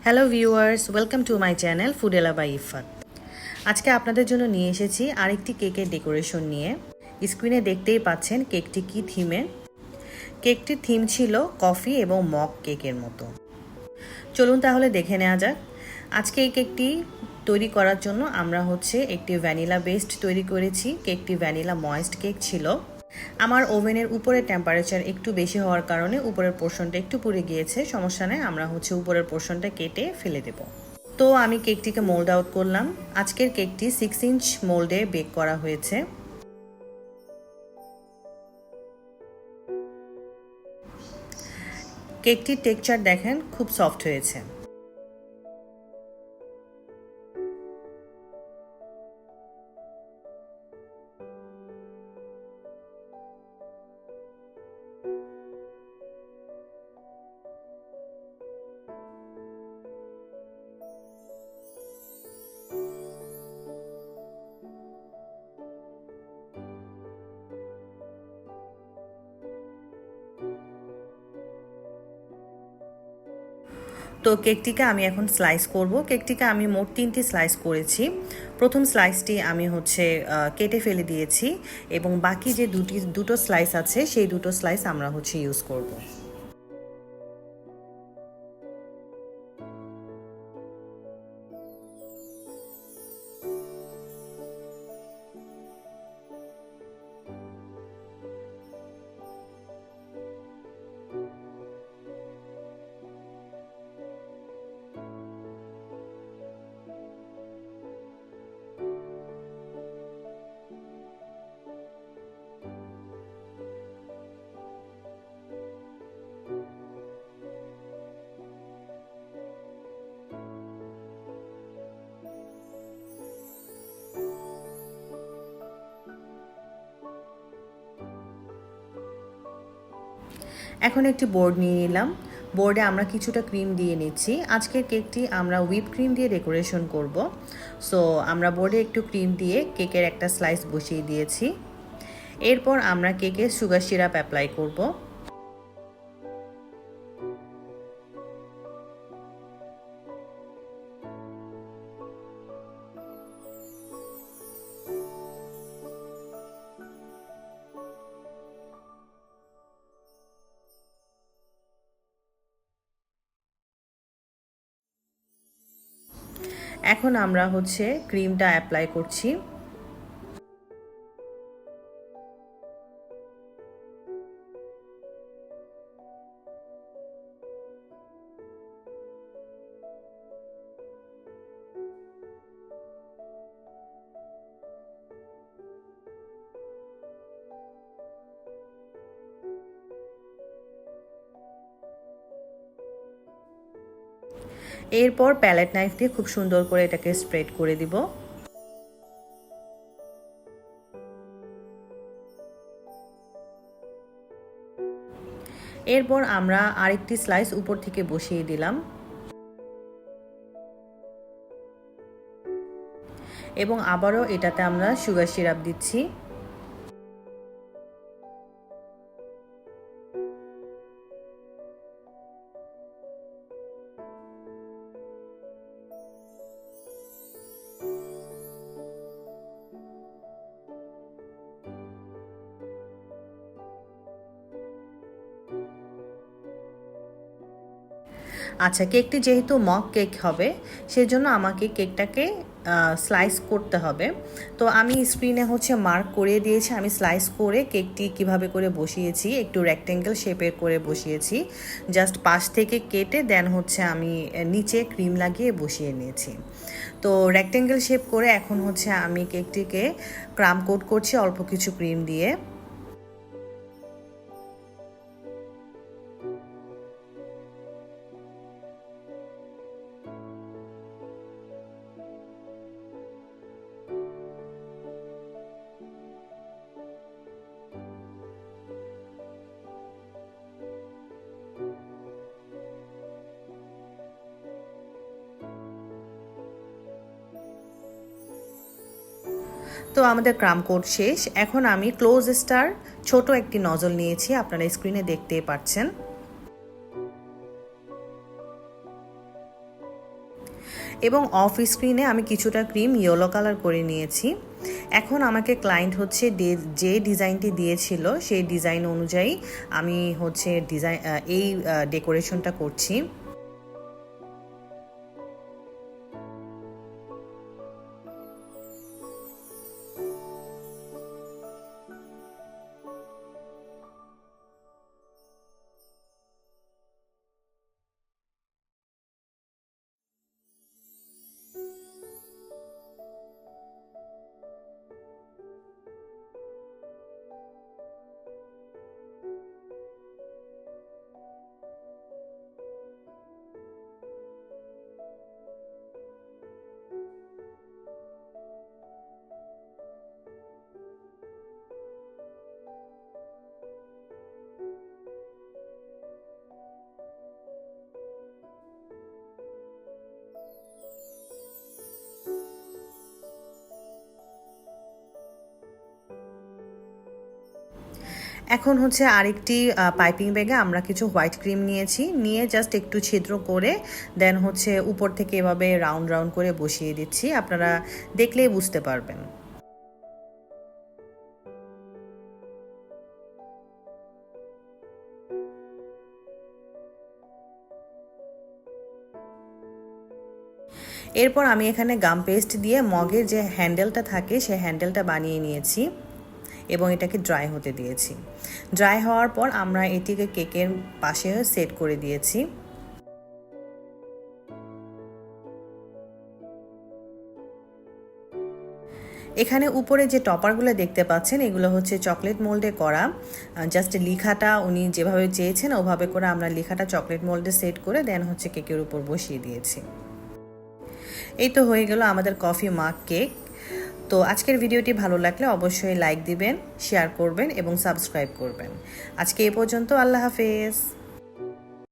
Hello viewers, welcome to my channel ফুডেলা by Ifat. আজকে আপনাদের জন্য নিয়ে এসেছি আরেকটি কেকের ডেকোরেশন নিয়ে। স্ক্রিনে দেখতেই পাচ্ছেন কেকটি কি থিমে। কেকটির থিম ছিল কফি এবং মক কেকের মতো। চলুন তাহলে দেখে নেওয়া যাক। আজকে এই কেকটি তৈরি করার জন্য আমরা একটি ভ্যানিলা বেসড তৈরি করেছি। কেকটি ভ্যানিলা ময়েস্ট কেক ছিল। আমার ওভেনের উপরের টেম্পারেচার একটু বেশি হওয়ার কারণে উপরের পোর্শনটা একটু পুড়ে গিয়েছে। সমস্যা নেই, আমরা উপরের পোর্শনটা কেটে ফেলে দেব। তো আমি কেকটিকে মোল্ড আউট করলাম। আজকের কেকটি 6 ইঞ্চ মোল্ডে বেক করা হয়েছে। কেকটির টেক্সচার দেখেন, খুব সফট হয়েছে। তো কেকটিকে আমি এখন স্লাইস করব। কেকটিকে আমি মোট 3টি স্লাইস করেছি। প্রথম স্লাইসটি আমি কেটে ফেলে দিয়েছি এবং বাকি যে দুটো স্লাইস আছে সেই দুটো স্লাইস আমরা ইউজ করব। এখন একটি বোর্ড নিয়ে নিলাম। বোর্ডে আমরা কিছুটা ক্রিম দিয়ে নিচ্ছি। আজকের কেকটি আমরা হুইপ ক্রিম দিয়ে ডেকোরেশন করব। সো আমরা বোর্ডে একটু ক্রিম দিয়ে কেকের একটা স্লাইস বসিয়ে দিয়েছি। এরপর আমরা কেকে সুগার সিরাপ অ্যাপ্লাই করব। এখন আমরা ক্রিমটা অ্যাপ্লাই করছি। এরপর প্যালেট নাইফ দিয়ে খুব সুন্দর করে এটাকে স্প্রেড করে দিব। এরপর আমরা আরেকটি স্লাইস উপর থেকে বসিয়ে দিলাম এবং আবারও এটাতে আমরা সুগার সিরাপ দিচ্ছি। আচ্ছা, কেকটি যেহেতু মক কেক হবে সেজন্য আমাকে কেকটাকে স্লাইস করতে হবে। তো আমি স্ক্রিনে মার্ক করে দিয়েছি আমি স্লাইস করে কেকটি কিভাবে করে বসিয়েছি। একটু রেক্টেঙ্গেল শেপের করে বসিয়েছি। জাস্ট পাশ থেকে কেটে দেন আমি নিচে ক্রিম লাগিয়ে বসিয়ে নিয়েছি। তো রেক্টেঙ্গেল শেপ করে এখন আমি কেকটিকে ক্রাম কোট করছি অল্প কিছু ক্রিম দিয়ে। তো আমাদের ক্রাম কোট শেষ। এখন আমি ক্লোজ স্টার ছোট একটি নজল নিয়েছি, আপনারা স্ক্রিনে দেখতেই পাচ্ছেন। এবং অফ স্ক্রিনে আমি কিছুটা ক্রিম ইয়েলো কালার করে নিয়েছি। এখন আমাকে ক্লায়েন্ট হচ্ছে যে ডিজাইনটি দিয়েছিল সেই ডিজাইন অনুযায়ী আমি হচ্ছে এই ডেকোরেশনটা করছি। এখন হচ্ছে আরেকটি পাইপিং ব্যাগে আমরা কিছু হোয়াইট ক্রিম নিয়েছি, নিয়ে জাস্ট একটু ছিদ্র করে দেন হচ্ছে উপর থেকে এভাবে রাউন্ড রাউন্ড করে বসিয়ে দিচ্ছি। আপনারা দেখলেই বুঝতে পারবেন। এরপর আমি এখানে গাম পেস্ট দিয়ে মগের যে হ্যান্ডেলটা থাকে সেই হ্যান্ডেলটা বানিয়ে নিয়েছি এবং এটাকে ড্রাই হতে দিয়েছি। ড্রাই হওয়ার পর আমরা এটিকে কেকের পাশে সেট করে দিয়েছি। এখানে উপরে যে টপারগুলো দেখতে পাচ্ছেন এগুলো হচ্ছে চকলেট মোল্ডে করা। জাস্ট লিখাটা উনি যেভাবে চেয়েছেন ওভাবে করে আমরা লিখাটা চকলেট মোল্ডে সেট করে দেন হচ্ছে কেকের উপর বসিয়ে দিয়েছি। এই তো হয়ে গেল আমাদের কফি মাগ কেক। তো আজকের ভিডিওটি ভালো লাগলে অবশ্যই লাইক দিবেন, শেয়ার করবেন এবং সাবস্ক্রাইব করবেন। আজকে এ পর্যন্ত, আল্লাহ হাফেজ।